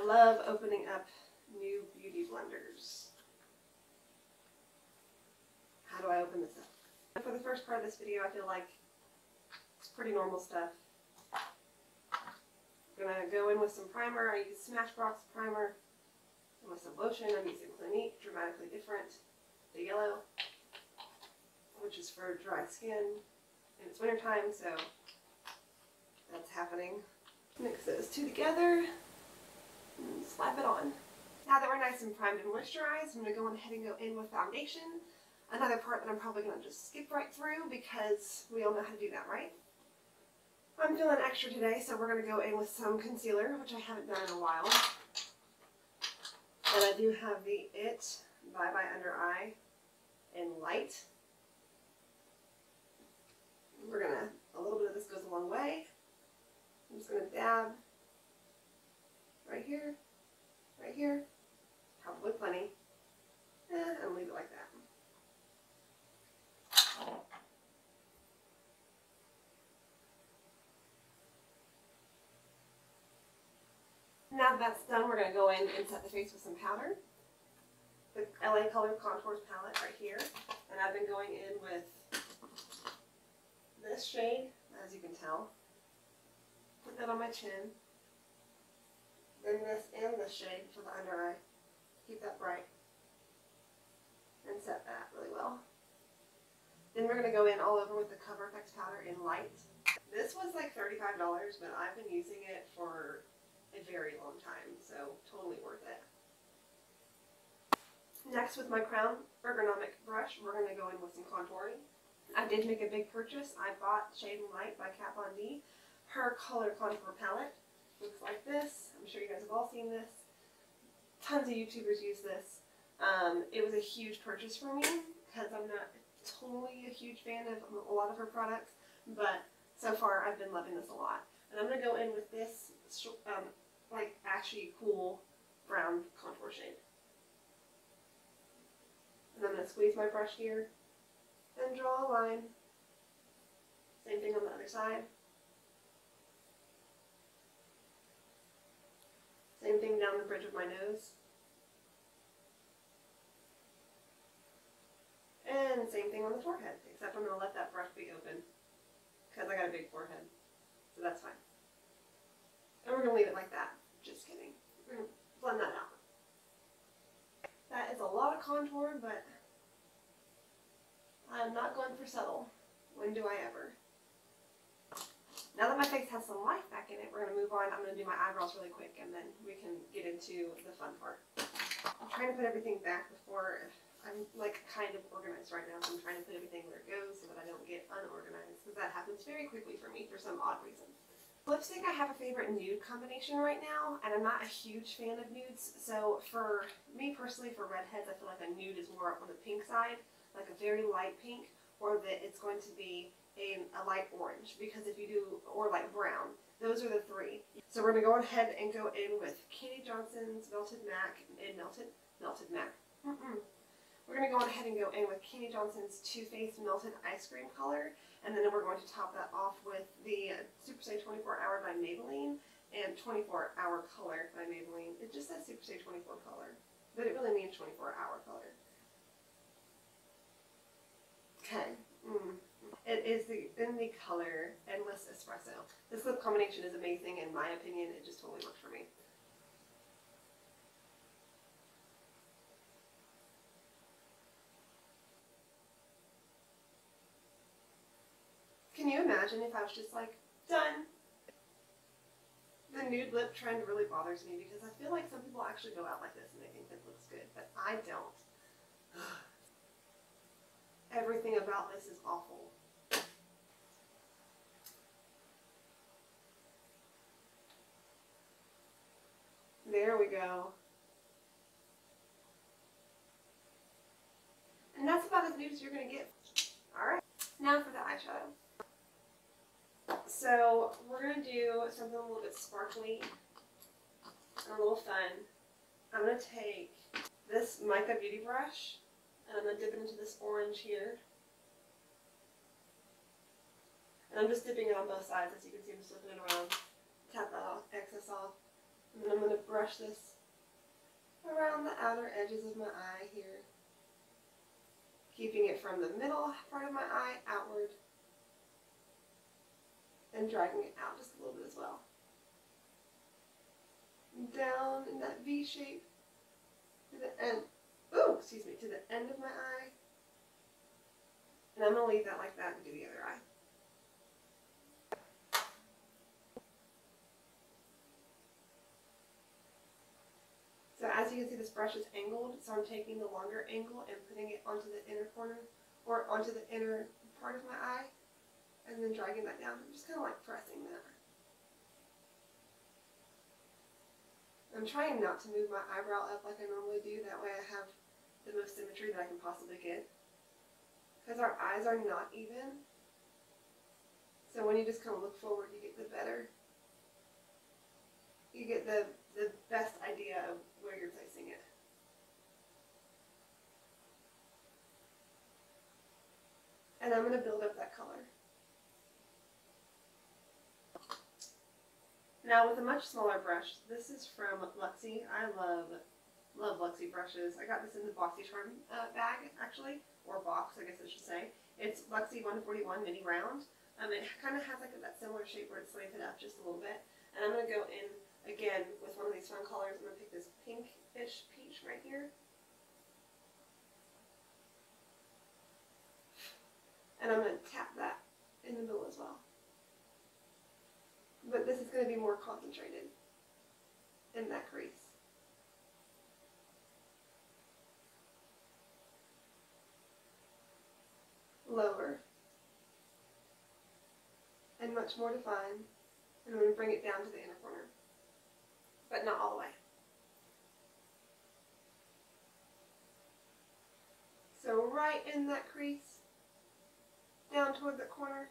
love opening up new beauty blenders. How do I open this up? For the first part of this video, I feel like it's pretty normal stuff. I'm going to go in with some primer. I use Smashbox primer. And with some lotion, I'm using Clinique, Dramatically Different, the yellow, which is for dry skin. And it's winter time, so that's happening. Mix those two together and slap it on. Now that we're nice and primed and moisturized, I'm going to go ahead and go in with foundation. Another part that I'm probably going to just skip right through because we all know how to do that, right? I'm feeling extra today, so we're going to go in with some concealer, which I haven't done in a while. And I do have the It Bye Bye Under Eye in light. We're going to, a little bit of this goes a long way. I'm just going to dab right here, probably plenty, and leave it like that. Now that that's done, we're going to go in and set the face with some powder. The LA Color Contours palette right here, and I've been going in with this shade, as you can tell. Put that on my chin. Then this and this shade for the under eye. Keep that bright. And set that really well. Then we're going to go in all over with the Cover FX powder in light. This was like $35, but I've been using it for a very long time, so totally worth it. Next, with my Crown Ergonomic brush, we're going to go in with some contouring. I did make a big purchase. I bought Shade and Light by Kat Von D. Her color contour palette looks like this. I'm sure you guys have all seen this. Tons of YouTubers use this. It was a huge purchase for me because I'm not totally a huge fan of a lot of her products, but so far I've been loving this a lot. And I'm going to go in with this like ashy cool brown contour shade. And I'm going to squeeze my brush here and draw a line. Same thing on the other side. Same thing down the bridge of my nose. And same thing on the forehead, except I'm going to let that brush be open because I got a big forehead, so that's fine. And we're going to leave it like that. Just kidding. We're going to blend that out. That is a lot of contour, but I'm not going for subtle. When do I ever? Now that my face has some life back in it, we're going to move on. I'm going to do my eyebrows really quick, and then we can get into the fun part. I'm trying to put everything back before I'm like kind of organized right now, so I'm trying to put everything where it goes so that I don't get unorganized, because that happens very quickly for me for some odd reason. Lipstick, I have a favorite nude combination right now, and I'm not a huge fan of nudes, so for me personally, for redheads, I feel like a nude is more on the pink side, like a very light pink, or that it's going to be a light orange, because if you do, or light brown, those are the three. So we're going to go ahead and go in with Katie Johnson's Melted Mac, and Melted Mac. We're going to go ahead and go in with Katie Johnson's Too Faced Melted Ice Cream color, and then we're going to top that off with the Super Stay 24 Hour by Maybelline and 24 Hour Color by Maybelline. It just says Super Stay 24 Color, but it really means 24 Hour Color. Okay. It is in the color Endless Espresso. This lip combination is amazing in my opinion. It just totally works for me. Can you imagine if I was just like, done? The nude lip trend really bothers me because I feel like some people actually go out like this and they think it looks good, but I don't. Everything about this is awful. There we go. And that's about as nude as you're going to get. Alright, now for the eyeshadow. So we're going to do something a little bit sparkly and a little fun. I'm going to take this Miche Beauty brush and I'm going to dip it into this orange here. And I'm just dipping it on both sides, as you can see. I'm slipping it around. Tap that off, excess off. And then I'm going to brush this around the outer edges of my eye here, keeping it from the middle part of my eye outward and dragging it out just a little bit as well. Down in that V shape to the end, to the end of my eye. And I'm going to leave that like that and do the other eye. So as you can see, this brush is angled, so I'm taking the longer angle and putting it onto the inner corner, or onto the inner part of my eye, and then dragging that down. I'm just kind of like pressing that. I'm trying not to move my eyebrow up like I normally do, that way I have the most symmetry that I can possibly get. Because our eyes are not even, so when you just kind of look forward, you get the best idea of where you're placing it. And I'm going to build up that color. Now with a much smaller brush, this is from Luxie. I love Luxie brushes. I got this in the BoxyCharm bag, actually, or box, I guess I should say. It's Luxie 141 mini round. It kind of has like that similar shape where it's slanted up just a little bit. And I'm going to go in again with one of these fun colors. I'm going to pick this pinkish peach right here. And I'm going to tap that in the middle as well. But this is going to be more concentrated in that crease. Lower. And much more defined. And I'm going to bring it down to the inner corner. But not all the way. So right in that crease, down toward the corner.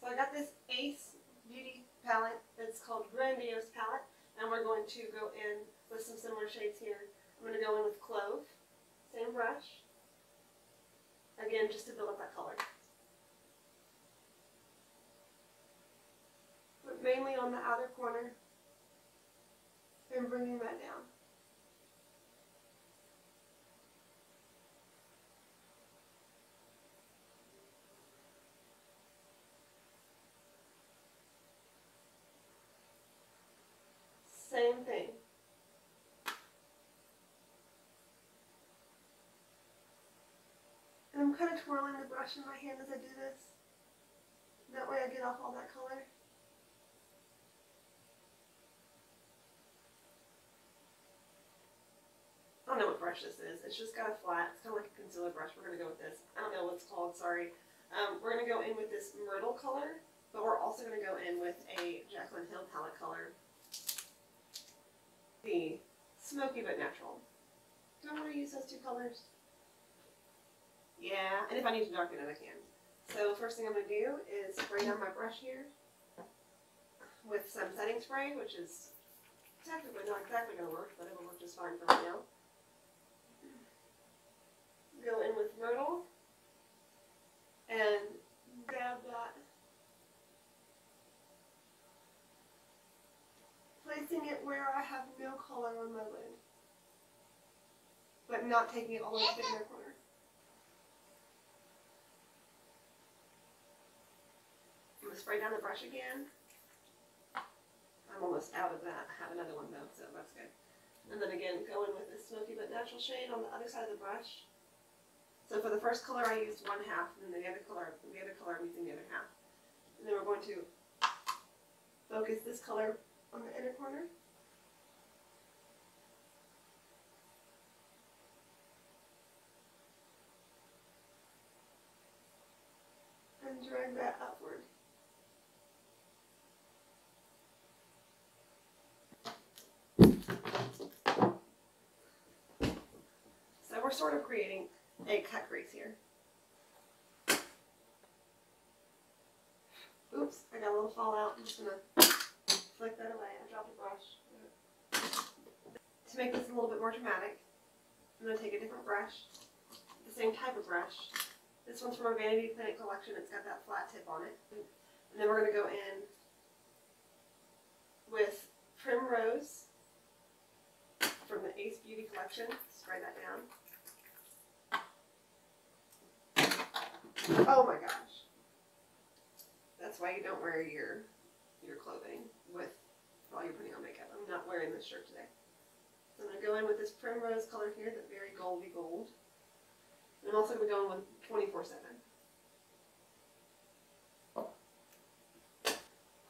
So I got this Ace Beauty palette. It's called Grandiose palette, and we're going to go in with some similar shades here. I'm going to go in with Clove, same brush, again just to build up that color. But mainly on the outer corner, and bringing that down. Same thing. And I'm kind of twirling the brush in my hand as I do this. That way I get off all that color. I don't know what brush this is. It's just kind of flat. It's kind of like a concealer brush. We're going to go with this. I don't know what it's called, sorry. We're going to go in with this Myrtle color, but we're also going to go in with a Jaclyn Hill palette color. The Smoky but Natural. Do I want to use those two colors? Yeah, and if I need to darken it, I can. So first thing I'm going to do is spray down my brush here with some setting spray, which is technically not exactly going to work, but it'll work just fine for me now. Go in with Myrtle and dab that, placing it where I have no color on my lid, but not taking it all the way to the inner corner. I'm going to spray down the brush again. I'm almost out of that. I have another one though, so that's good. And then again, go in with this Smoky but Natural shade on the other side of the brush. So for the first color I used one half, and then the other color I'm using the other half. And then we're going to focus this color on the inner corner. And drag that upward. So we're sort of creating a cut crease here. Oops, I got a little fallout. I'm just going to flick that away. I dropped a brush. To make this a little bit more dramatic, I'm going to take a different brush, the same type of brush, This one's from our Vanity Planet collection. It's got that flat tip on it. And then we're going to go in with Primrose from the Ace Beauty collection. Spray that down. Oh my gosh. That's why you don't wear your clothing while you're putting on makeup. I'm not wearing this shirt today. So I'm going to go in with this Primrose color here, that very goldy gold. And I'm also going to go in with 24/7.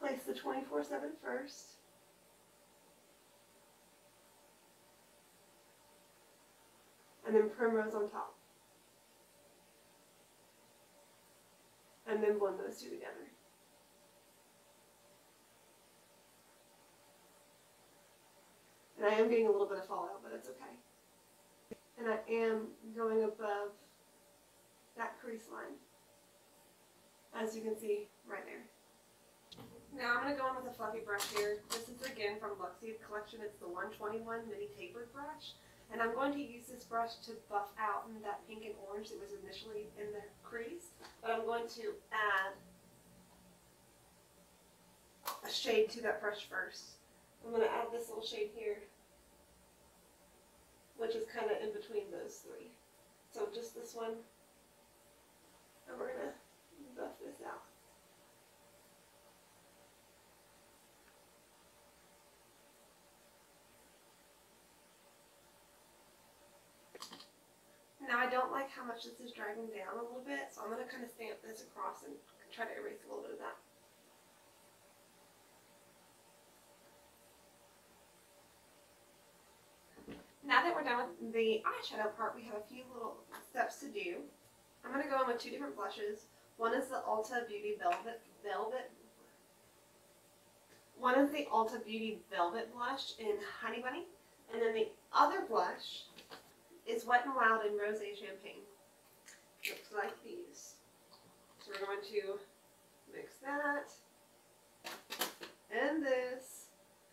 Place the 24/7 first. And then Primrose on top. And then blend those two together. And I am getting a little bit of fallout, but it's okay. And I am going above that crease line, as you can see right there. Now I'm going to go in with a fluffy brush here. This is again from Luxie collection. It's the 121 mini tapered brush. And I'm going to use this brush to buff out that pink and orange that was initially in the crease. But I'm going to add a shade to that brush first. I'm going to add this little shade here, which is kind of in between those three. So just this one. And we're going to buff this out. Now I don't like how much this is dragging down a little bit, so I'm going to kind of stamp this across and try to erase a little bit of that. Now that we're done with the eyeshadow part, we have a few little steps to do. I'm going to go in with two different blushes. One is the Ulta Beauty Velvet. One is the Ulta Beauty Velvet blush in Honey Bunny, and then the other blush is Wet n Wild in Rosé Champagne. Looks like these. So we're going to mix that and this,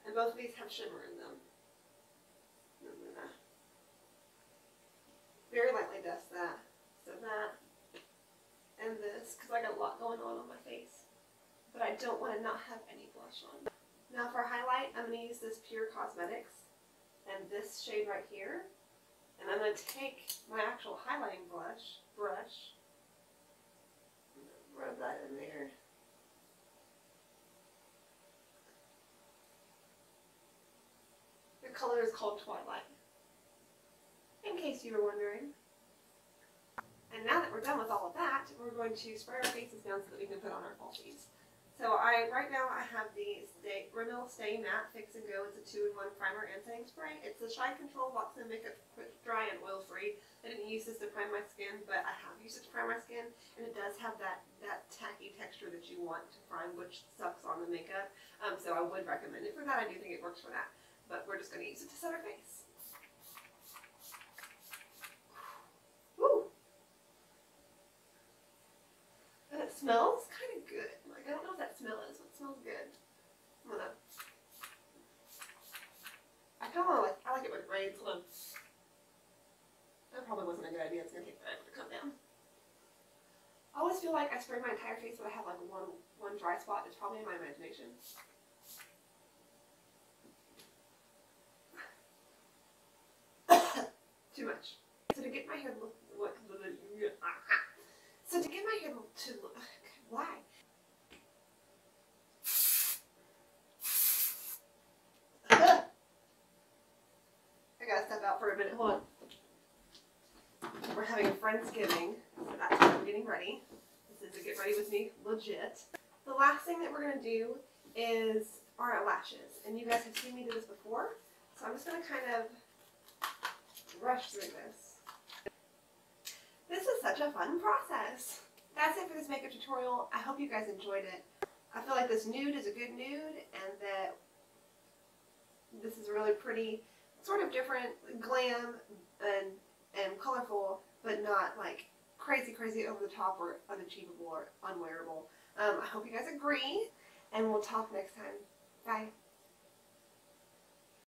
and both of these have shimmer in them. I'm gonna very lightly dust that. So that and this, because I got a lot going on my face, but I don't want to not have any blush on. Now for highlight, I'm going to use this Pure Cosmetics and this shade right here. And I'm going to take my actual highlighting brush, rub that in there. The color is called Twilight, in case you were wondering. And now that we're done with all of that, we're going to spray our faces down so that we can put on our falsies. So right now I have the Rimmel Stay Matte Fix and Go. It's a 2-in-1 primer and setting spray. It's the Shine Control Wax and Makeup Quick Dry and Oil Free. I didn't use this to prime my skin, but I have used it to prime my skin, and it does have that tacky texture that you want to prime, which sucks on the makeup. So I would recommend it for that. I do think it works for that. But we're just going to use it to set our face. Woo! And it smells kind of good. Like, I don't know what that smell is, but it smells good. I'm gonna. I like it with braids. Hold on. That probably wasn't a good idea. It's gonna take forever to come down. I always feel like I spray my entire face, but I have like one dry spot. It's probably in my imagination. Too much. So to get my hair to look why? I gotta step out for a minute. Hold on. We're having a Friendsgiving, so that's why I'm getting ready. This is a get ready with me legit. The last thing that we're gonna do is our lashes, and you guys have seen me do this before, so I'm just gonna kind of rush through this. This is such a fun process. That's it for this makeup tutorial. I hope you guys enjoyed it. I feel like this nude is a good nude, and that this is really pretty, sort of different, glam and colorful, but not like crazy over the top or unachievable or unwearable. I hope you guys agree, and we'll talk next time. Bye.